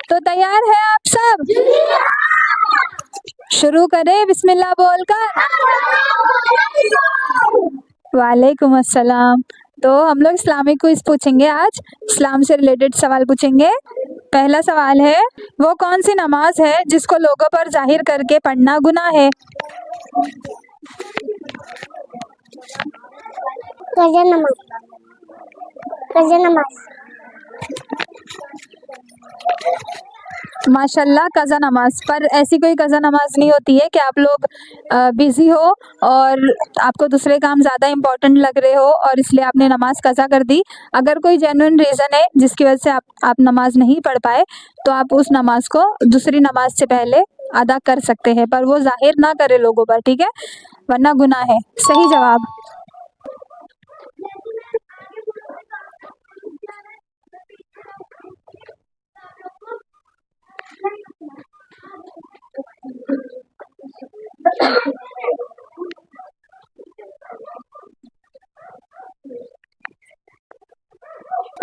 तो तैयार है आप सब? शुरू करें बिस्मिल्लाह बोलकर। वालेकुम अस्सलाम। तो हम लोग इस्लामिक क्विज पूछेंगे आज, इस्लाम से रिलेटेड सवाल पूछेंगे। पहला सवाल है, वो कौन सी नमाज है जिसको लोगों पर जाहिर करके पढ़ना गुनाह है? कज़ा नमाज। कज़ा नमाज। माशाल्लाह, कज़ा नमाज। पर ऐसी कोई कज़ा नमाज नहीं होती है कि आप लोग बिजी हो और आपको दूसरे काम ज़्यादा इम्पोर्टेंट लग रहे हो और इसलिए आपने नमाज कज़ा कर दी। अगर कोई जेन्युइन रीज़न है जिसकी वजह से आप नमाज नहीं पढ़ पाए, तो आप उस नमाज को दूसरी नमाज से पहले अदा कर सकते हैं, पर वो जाहिर ना करे लोगों पर, ठीक है? वरना गुनाह है। सही जवाब।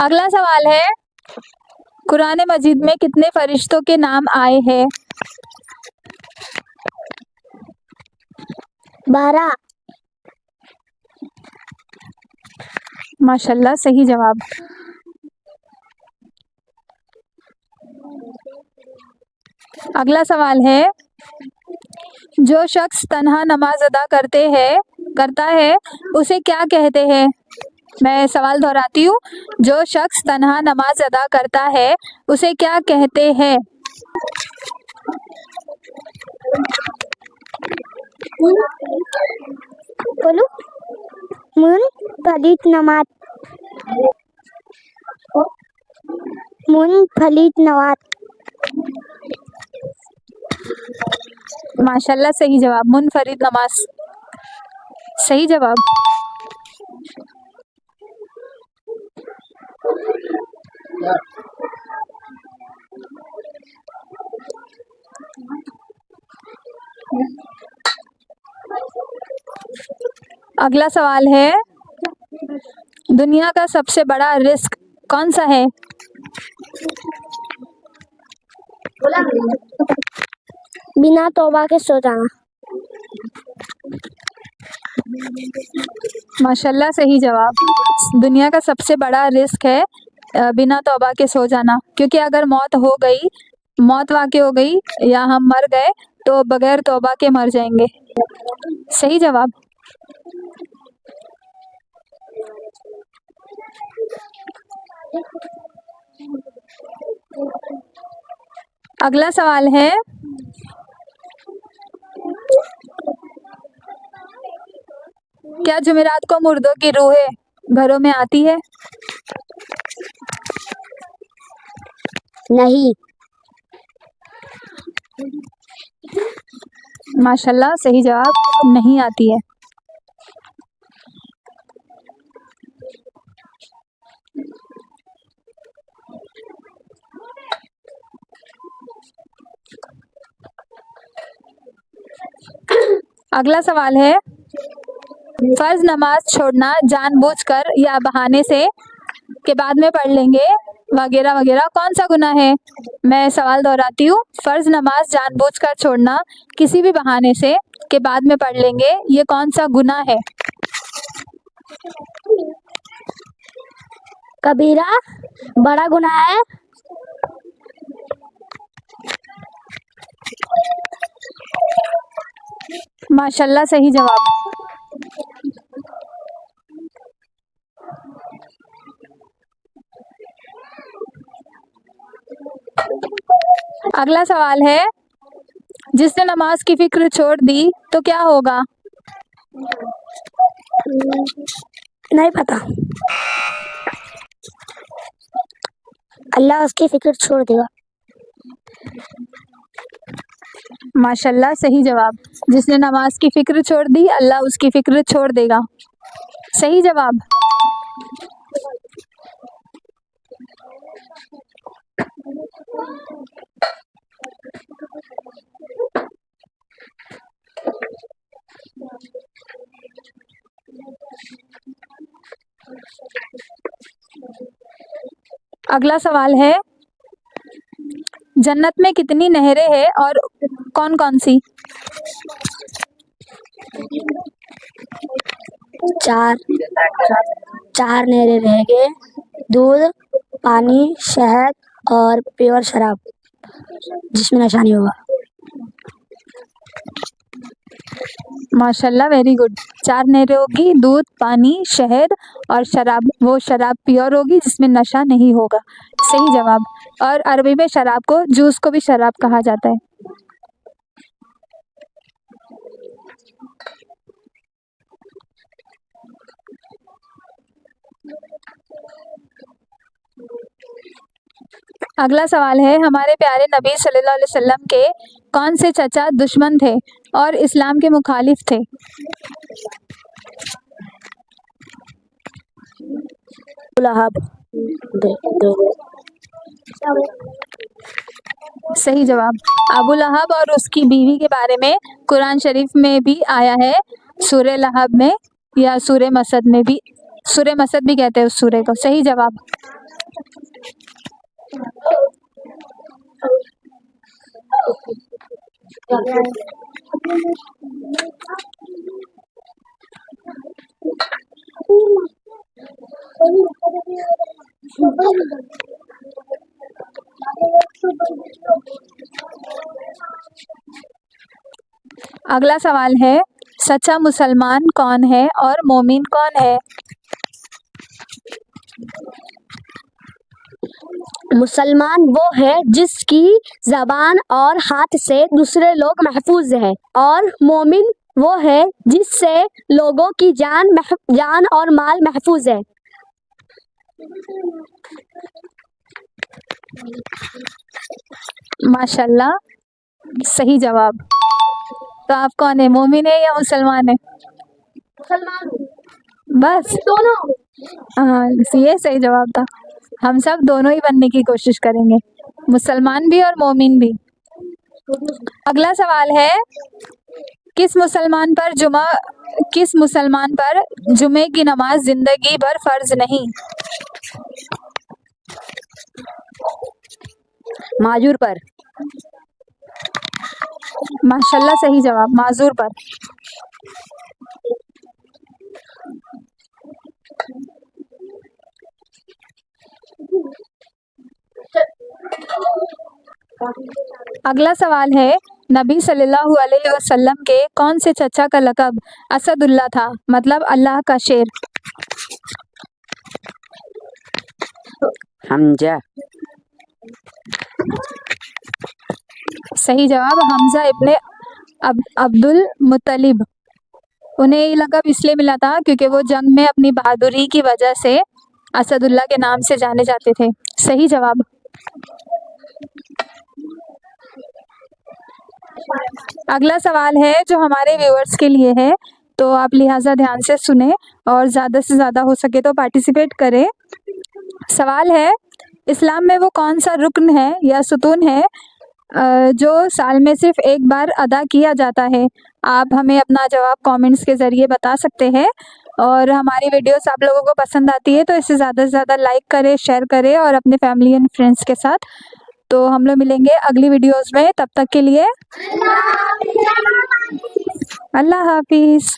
अगला सवाल है, कुरान मजीद में कितने फरिश्तों के नाम आए हैं? 12। माशाल्लाह, सही जवाब। अगला सवाल है, जो शख्स तन्हा नमाज अदा करता है उसे क्या कहते हैं? मैं सवाल दोहराती हूँ, जो शख्स तन्हा नमाज अदा करता है उसे क्या कहते हैं? बोलो। मुनफरिद नमाज। मुनफरिद नमाज। माशाल्लाह, सही जवाब। मुनफरिद नमाज, सही जवाब। अगला सवाल है, दुनिया का सबसे बड़ा रिस्क कौन सा है? बिना तौबा के सो जाना। माशाल्लाह, सही जवाब। दुनिया का सबसे बड़ा रिस्क है बिना तौबा के सो जाना, क्योंकि अगर मौत वाक़ई हो गई या हम मर गए तो बगैर तौबा के मर जाएंगे। सही जवाब। अगला सवाल है, क्या जुमेरात को मुर्दों की रूहें घरों में आती है? नहीं। माशाल्लाह, सही जवाब। नहीं आती है। अगला सवाल है, फर्ज नमाज छोड़ना जानबूझकर या बहाने से के बाद में पढ़ लेंगे वगैरह वगैरह कौन सा गुनाह है? मैं सवाल दोहराती हूँ, फर्ज नमाज जानबूझकर छोड़ना किसी भी बहाने से के बाद में पढ़ लेंगे, ये कौन सा गुनाह है? कबीरा, बड़ा गुनाह है। माशाल्लाह, सही जवाब। अगला सवाल है, जिसने नमाज की फिक्र छोड़ दी तो क्या होगा? नहीं पता। अल्लाह उसकी फिक्र छोड़ देगा। माशाल्लाह, सही जवाब। जिसने नमाज की फिक्र छोड़ दी अल्लाह उसकी फिक्र छोड़ देगा। सही जवाब। अगला सवाल है, जन्नत में कितनी नहरें हैं और कौन कौन सी? 4 4 नहरें रहेंगे, दूध, पानी, शहद और प्योर शराब जिसमें नशा नहीं होगा। माशाल्लाह, वेरी गुड। 4 नहरें होगी, दूध, पानी, शहद और शराब। वो शराब प्योर होगी जिसमें नशा नहीं होगा। सही जवाब। और अरबी में शराब को, जूस को भी शराब कहा जाता है। अगला सवाल है, हमारे प्यारे नबी सल्लल्लाहु अलैहि वसल्लम के कौन से चचा दुश्मन थे और इस्लाम के मुखालिफ थे? लहब। सही जवाब। अबू लहब और उसकी बीवी के बारे में कुरान शरीफ में भी आया है, सूरे लहब में या सूरे मसद में भी। सूरे मसद भी कहते हैं उस सूरे को। सही जवाब। अगला सवाल है, सच्चा मुसलमान कौन है और मोमिन कौन है? मुसलमान वो है जिसकी जबान और हाथ से दूसरे लोग महफूज है, और मोमिन वो है जिससे लोगों की जान और माल महफूज है। माशाल्लाह, सही जवाब। तो आप कौन है, मोमिन है या मुसलमान है? मुसलमान बस दोनों। हाँ, ये सही जवाब था। हम सब दोनों ही बनने की कोशिश करेंगे, मुसलमान भी और मोमिन भी। अगला सवाल है, किस मुसलमान पर जुमे की नमाज जिंदगी भर फर्ज नहीं? माजूर पर। माशाल्लाह, सही जवाब। माजूर पर। अगला सवाल है, नबी सल्लल्लाहु अलैहि वसल्लम के कौन से चचा का लक़ब असदुल्ला था, मतलब अल्लाह का शेर? हमजा। सही जवाब। हमजा इब्ने अब्दुल मुत्तलिब। उन्हें ये लक़ब इसलिए मिला था क्योंकि वो जंग में अपनी बहादुरी की वजह से असदुल्ला के नाम से जाने जाते थे। सही जवाब। अगला सवाल है जो हमारे व्यूअर्स के लिए है, तो आप लिहाजा ध्यान से सुने और ज़्यादा से ज़्यादा हो सके तो पार्टिसिपेट करें। सवाल है, इस्लाम में वो कौन सा रुकन है या सुतून है जो साल में सिर्फ एक बार अदा किया जाता है? आप हमें अपना जवाब कमेंट्स के ज़रिए बता सकते हैं। और हमारी वीडियोस आप लोगों को पसंद आती है तो इसे ज़्यादा से ज़्यादा लाइक करें, शेयर करें और अपने फैमिली एंड फ्रेंड्स के साथ। तो हम लोग मिलेंगे अगली वीडियोस में, तब तक के लिए अल्लाह हाफिज़।